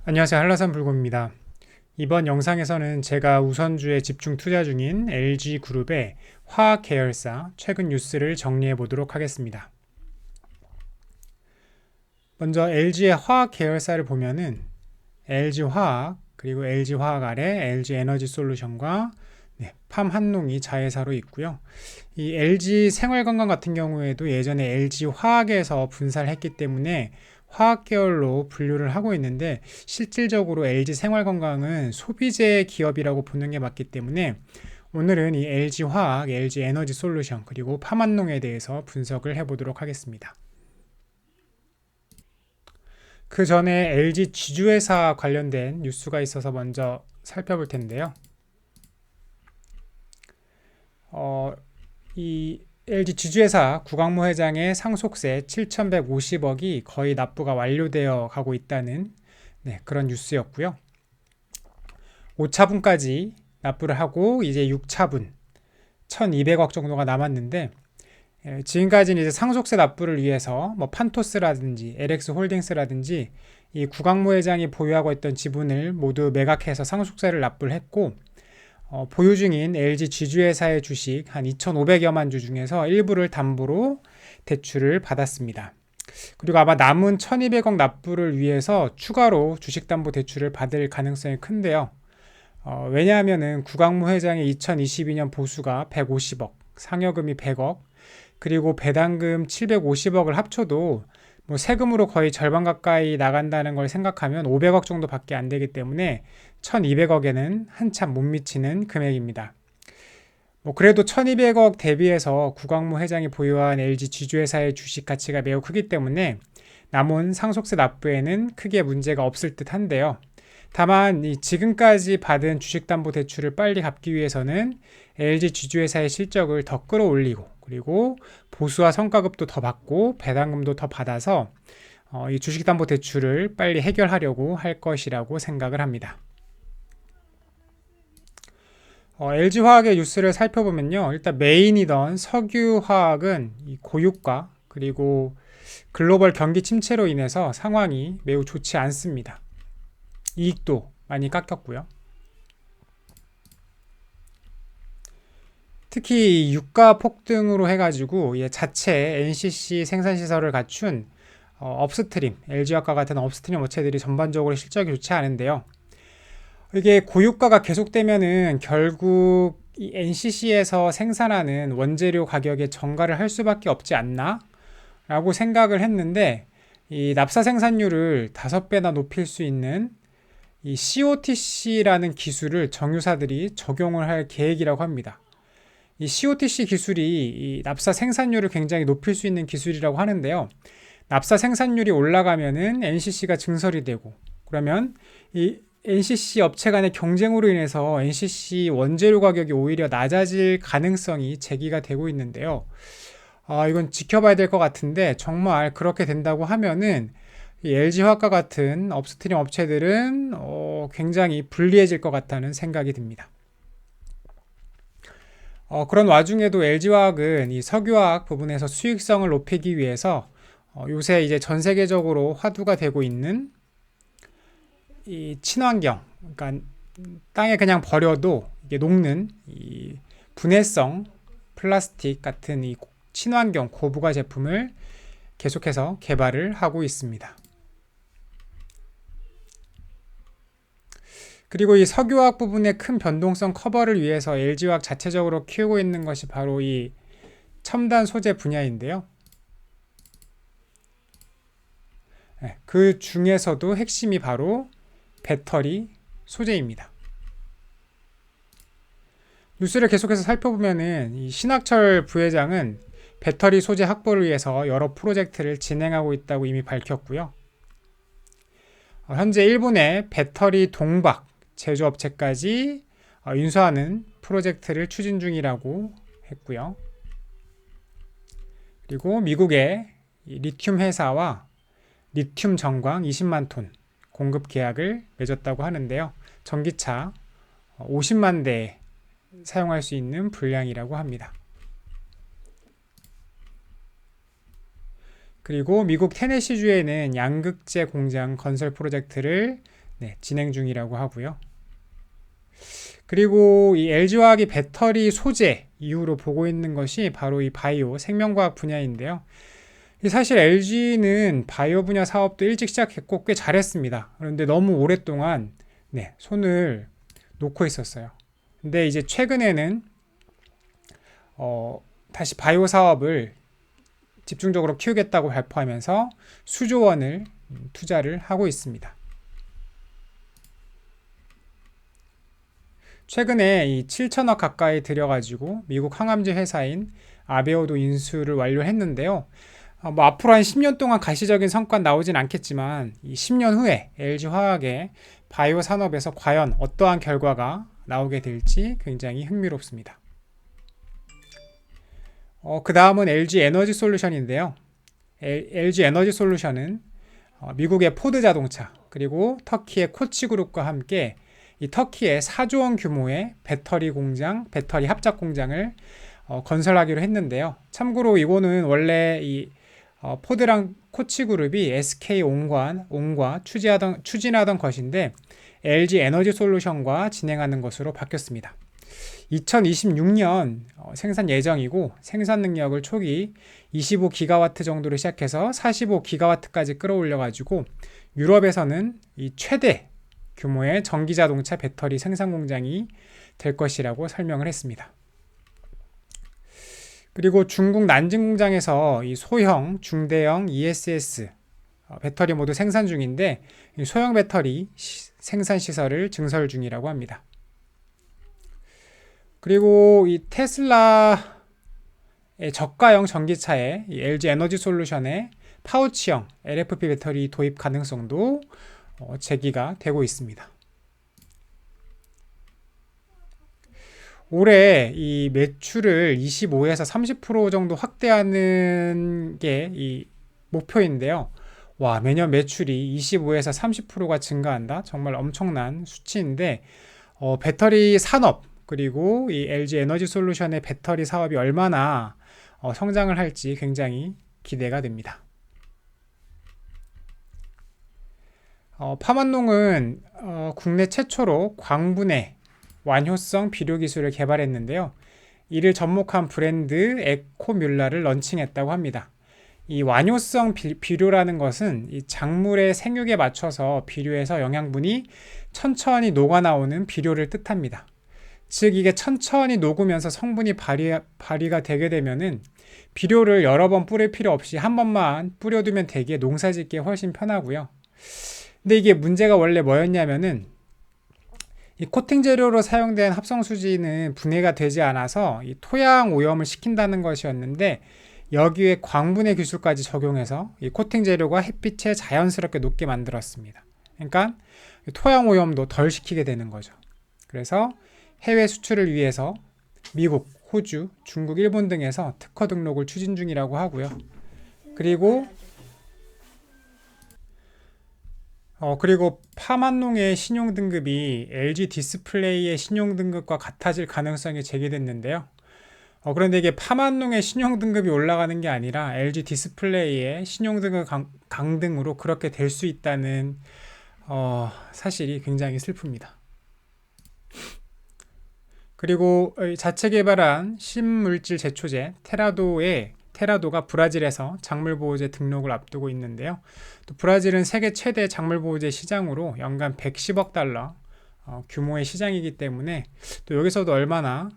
안녕하세요. 한라산불고입니다. 이번 영상에서는 제가 우선주에 집중 투자 중인 LG그룹의 화학 계열사 최근 뉴스를 정리해 보도록 하겠습니다. 먼저 LG의 화학 계열사를 보면은 LG화학 그리고 LG화학 아래 LG에너지솔루션과 팜한농이 자회사로 있고요. 이 LG생활건강 같은 경우에도 예전에 LG화학에서 분사를 했기 때문에 화학 계열로 분류를 하고 있는데 실질적으로 LG생활건강은 소비재 기업이라고 보는 게 맞기 때문에 오늘은 이 LG화학, LG에너지솔루션 그리고 팜한농에 대해서 분석을 해보도록 하겠습니다. 그 전에 LG 지주회사 관련된 뉴스가 있어서 먼저 살펴볼 텐데요. 이 LG 지주회사 구광모 회장의 상속세 7,150억이 거의 납부가 완료되어 가고 있다는 그런 뉴스였고요. 5차분까지 납부를 하고 이제 6차분 1,200억 정도가 남았는데 지금까지는 이제 상속세 납부를 위해서 뭐 판토스라든지 LX 홀딩스라든지 이 구광모 회장이 보유하고 있던 지분을 모두 매각해서 상속세를 납부를 했고 보유 중인 LG 지주회사의 주식 한 2,500여만 주 중에서 일부를 담보로 대출을 받았습니다. 그리고 아마 남은 1,200억 납부를 위해서 추가로 주식담보대출을 받을 가능성이 큰데요. 왜냐하면은 구광모 회장의 2022년 보수가 150억, 상여금이 100억, 그리고 배당금 750억을 합쳐도 뭐 세금으로 거의 절반 가까이 나간다는 걸 생각하면 500억 정도밖에 안 되기 때문에 1,200억에는 한참 못 미치는 금액입니다. 뭐 그래도 1,200억 대비해서 구광모 회장이 보유한 LG 지주회사의 주식 가치가 매우 크기 때문에 남은 상속세 납부에는 크게 문제가 없을 듯 한데요. 다만 지금까지 받은 주식담보대출을 빨리 갚기 위해서는 LG 지주회사의 실적을 더 끌어올리고 그리고 보수와 성과급도 더 받고 배당금도 더 받아서 이 주식담보대출을 빨리 해결하려고 할 것이라고 생각을 합니다. LG화학의 뉴스를 살펴보면요. 일단 메인이던 석유화학은 이 고유가 그리고 글로벌 경기 침체로 인해서 상황이 매우 좋지 않습니다. 이익도 많이 깎였고요. 특히 유가 폭등으로 해가지고 자체 NCC 생산시설을 갖춘 업스트림, LG화학과 같은 업스트림 업체들이 전반적으로 실적이 좋지 않은데요. 이게 고유가가 계속되면은 결국 이 NCC에서 생산하는 원재료 가격에 전가를 할 수밖에 없지 않나? 라고 생각을 했는데 이 납사 생산율을 5배나 높일 수 있는 이 COTC라는 기술을 정유사들이 적용을 할 계획이라고 합니다. 이 COTC 기술이 이 납사 생산율을 굉장히 높일 수 있는 기술이라고 하는데요. 납사 생산율이 올라가면은 NCC가 증설이 되고 그러면 이 NCC 업체 간의 경쟁으로 인해서 NCC 원재료 가격이 오히려 낮아질 가능성이 제기가 되고 있는데요. 이건 지켜봐야 될 것 같은데 정말 그렇게 된다고 하면은 이 LG화학과 같은 업스트림 업체들은 굉장히 불리해질 것 같다는 생각이 듭니다. 그런 와중에도 LG화학은 이 석유화학 부분에서 수익성을 높이기 위해서 요새 이제 전 세계적으로 화두가 되고 있는 이 친환경, 그러니까 땅에 그냥 버려도 이게 녹는 이 분해성 플라스틱 같은 이 친환경 고부가 제품을 계속해서 개발을 하고 있습니다. 그리고 이 석유화학 부분의 큰 변동성 커버를 위해서 LG화학 자체적으로 키우고 있는 것이 바로 이 첨단 소재 분야인데요. 그 중에서도 핵심이 바로 배터리 소재입니다. 뉴스를 계속해서 살펴보면은 이 신학철 부회장은 배터리 소재 확보를 위해서 여러 프로젝트를 진행하고 있다고 이미 밝혔고요. 현재 일본의 배터리 동박 제조업체까지 인수하는 프로젝트를 추진 중이라고 했고요. 그리고 미국의 리튬 회사와 리튬 정광 20만 톤 공급 계약을 맺었다고 하는데요. 전기차 50만 대 사용할 수 있는 분량이라고 합니다. 그리고 미국 테네시주에는 양극재 공장 건설 프로젝트를 네, 진행 중이라고 하고요. 그리고 이 LG화학이 배터리 소재 이후로 보고 있는 것이 바로 이 바이오 생명과학 분야인데요. 사실 LG는 바이오 분야 사업도 일찍 시작했고 꽤 잘했습니다. 그런데 너무 오랫동안 네, 손을 놓고 있었어요. 근데 이제 최근에는 다시 바이오 사업을 집중적으로 키우겠다고 발표하면서 수조 원을 투자를 하고 있습니다. 최근에 이 7천억 가까이 들여가지고 미국 항암제 회사인 아베오도 인수를 완료했는데요. 뭐 앞으로 한 10년 동안 가시적인 성과 나오진 않겠지만 이 10년 후에 LG화학의 바이오 산업에서 과연 어떠한 결과가 나오게 될지 굉장히 흥미롭습니다. 그 다음은 LG 에너지 솔루션인데요. LG 에너지 솔루션은 미국의 포드 자동차 그리고 터키의 코치 그룹과 함께 이 터키의 4조 원 규모의 배터리 공장, 배터리 합작 공장을 건설하기로 했는데요. 참고로 이거는 원래 이 포드랑 코치 그룹이 SK온과 추진하던 것인데 LG 에너지 솔루션과 진행하는 것으로 바뀌었습니다. 2026년 생산 예정이고 생산 능력을 초기 25기가와트 정도로 시작해서 45기가와트까지 끌어올려 가지고 유럽에서는 이 최대 규모의 전기 자동차 배터리 생산 공장이 될 것이라고 설명을 했습니다. 그리고 중국 난징 공장에서 이 소형, 중대형 ESS 배터리 모두 생산 중인데 소형 배터리 생산 시설을 증설 중이라고 합니다. 그리고 이 테슬라의 저가형 전기차에 이 LG 에너지 솔루션의 파우치형 LFP 배터리 도입 가능성도 제기가 되고 있습니다. 올해 이 매출을 25에서 30% 정도 확대하는 게 이 목표인데요. 와, 매년 매출이 25에서 30%가 증가한다? 정말 엄청난 수치인데, 배터리 산업, 그리고 이 LG 에너지 솔루션의 배터리 사업이 얼마나 성장을 할지 굉장히 기대가 됩니다. 파만농은 국내 최초로 광분해 완효성 비료 기술을 개발했는데요. 이를 접목한 브랜드 에코뮬라를 런칭했다고 합니다. 이 완효성 비료라는 것은 이 작물의 생육에 맞춰서 비료에서 영양분이 천천히 녹아나오는 비료를 뜻합니다. 즉 이게 천천히 녹으면서 성분이 발휘가 되게 되면은 비료를 여러 번 뿌릴 필요 없이 한 번만 뿌려두면 되기에 농사짓기에 훨씬 편하고요. 근데 이게 문제가 원래 뭐였냐면은 이 코팅 재료로 사용된 합성수지는 분해가 되지 않아서 이 토양 오염을 시킨다는 것이었는데 여기에 광분해 기술까지 적용해서 이 코팅 재료가 햇빛에 자연스럽게 녹게 만들었습니다. 그러니까 토양 오염도 덜 시키게 되는 거죠. 그래서 해외 수출을 위해서 미국, 호주, 중국, 일본 등에서 특허 등록을 추진 중이라고 하고요. 그리고 파만농의 신용등급이 LG 디스플레이의 신용등급과 같아질 가능성이 제기됐는데요. 그런데 이게 파만농의 신용등급이 올라가는 게 아니라 LG 디스플레이의 신용등급 강등으로 그렇게 될 수 있다는 사실이 굉장히 슬픕니다. 그리고 자체 개발한 신물질 제초제 테라도가 브라질에서 작물보호제 등록을 앞두고 있는데요. 또 브라질은 세계 최대 작물보호제 시장으로 연간 110억 달러 규모의 시장이기 때문에 또 여기서도 얼마나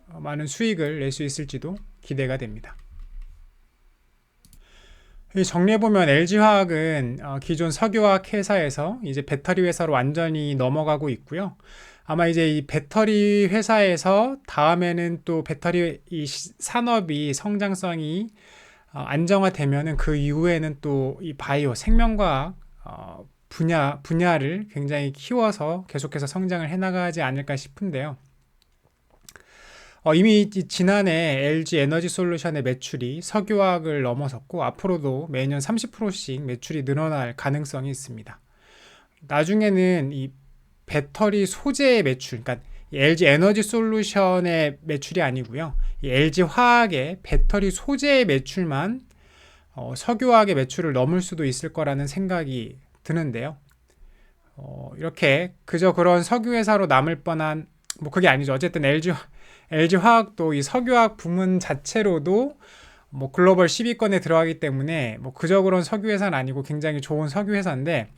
많은 수익을 낼 수 있을지도 기대가 됩니다. 정리해보면 LG화학은 기존 석유화학 회사에서 이제 배터리 회사로 완전히 넘어가고 있고요. 아마 이제 이 배터리 회사에서 다음에는 또 배터리 이 산업이 성장성이 안정화되면은 그 이후에는 또 이 바이오 생명과학 분야를 굉장히 키워서 계속해서 성장을 해나가지 않을까 싶은데요. 이미 지난해 LG 에너지 솔루션의 매출이 석유화학을 넘어섰고 앞으로도 매년 30%씩 매출이 늘어날 가능성이 있습니다. 나중에는 이 배터리 소재의 매출, 그러니까 LG 에너지 솔루션의 매출이 아니고요. 이 LG 화학의 배터리 소재의 매출만 석유화학의 매출을 넘을 수도 있을 거라는 생각이 드는데요. 이렇게 그저 그런 석유 회사로 남을 뻔한 뭐 그게 아니죠. 어쨌든 LG 화학도 이 석유화학 부문 자체로도 뭐 글로벌 10위권에 들어가기 때문에 뭐 그저 그런 석유 회사는 아니고 굉장히 좋은 석유 회사인데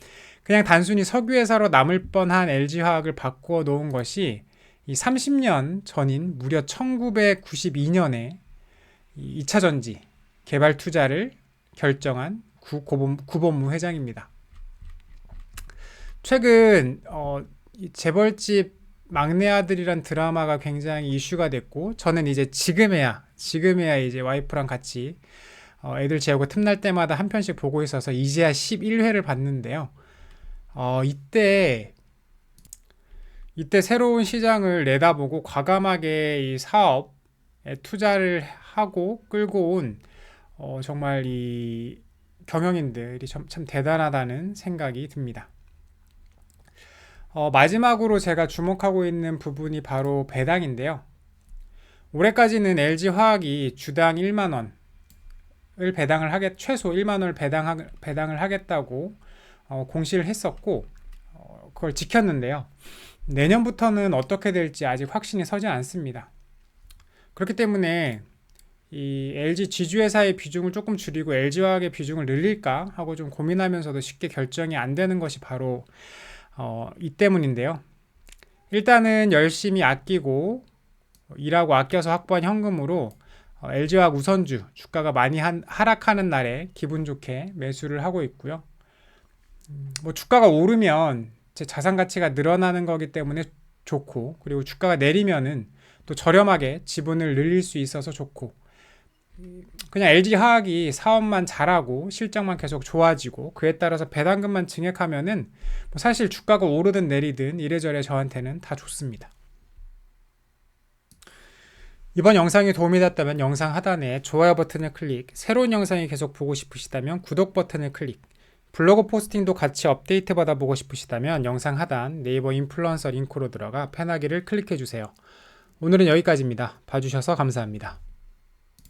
그냥 단순히 석유 회사로 남을 뻔한 LG 화학을 바꾸어 놓은 것이 이 30년 전인 무려 1992년에 이 2차 전지 개발 투자를 결정한 구본무 회장입니다. 최근 이 재벌집 막내 아들이란 드라마가 굉장히 이슈가 됐고 저는 이제 지금에야 이제 와이프랑 같이 애들 재우고 틈날 때마다 한 편씩 보고 있어서 이제야 11회를 봤는데요. 이때 새로운 시장을 내다보고 과감하게 이 사업에 투자를 하고 끌고 온 정말 이 경영인들이 참 대단하다는 생각이 듭니다. 마지막으로 제가 주목하고 있는 부분이 바로 배당인데요. 올해까지는 LG화학이 주당 1만원을 최소 1만원을 배당을 하겠다고 공시를 했었고 그걸 지켰는데요. 내년부터는 어떻게 될지 아직 확신이 서지 않습니다. 그렇기 때문에 이 LG 지주회사의 비중을 조금 줄이고 LG화학의 비중을 늘릴까 하고 좀 고민하면서도 쉽게 결정이 안 되는 것이 바로 이 때문인데요. 일단은 열심히 아끼고 일하고 아껴서 확보한 현금으로 LG화학 우선주 주가가 많이 하락하는 날에 기분 좋게 매수를 하고 있고요. 뭐 주가가 오르면 제 자산 가치가 늘어나는 거기 때문에 좋고 그리고 주가가 내리면은 또 저렴하게 지분을 늘릴 수 있어서 좋고 그냥 LG화학이 사업만 잘하고 실적만 계속 좋아지고 그에 따라서 배당금만 증액하면은 뭐 사실 주가가 오르든 내리든 이래저래 저한테는 다 좋습니다. 이번 영상이 도움이 됐다면 영상 하단에 좋아요 버튼을 클릭, 새로운 영상이 계속 보고 싶으시다면 구독 버튼을 클릭, 블로그 포스팅도 같이 업데이트 받아보고 싶으시다면 영상 하단 네이버 인플루언서 링크로 들어가 펜하기를 클릭해주세요. 오늘은 여기까지입니다. 봐주셔서 감사합니다.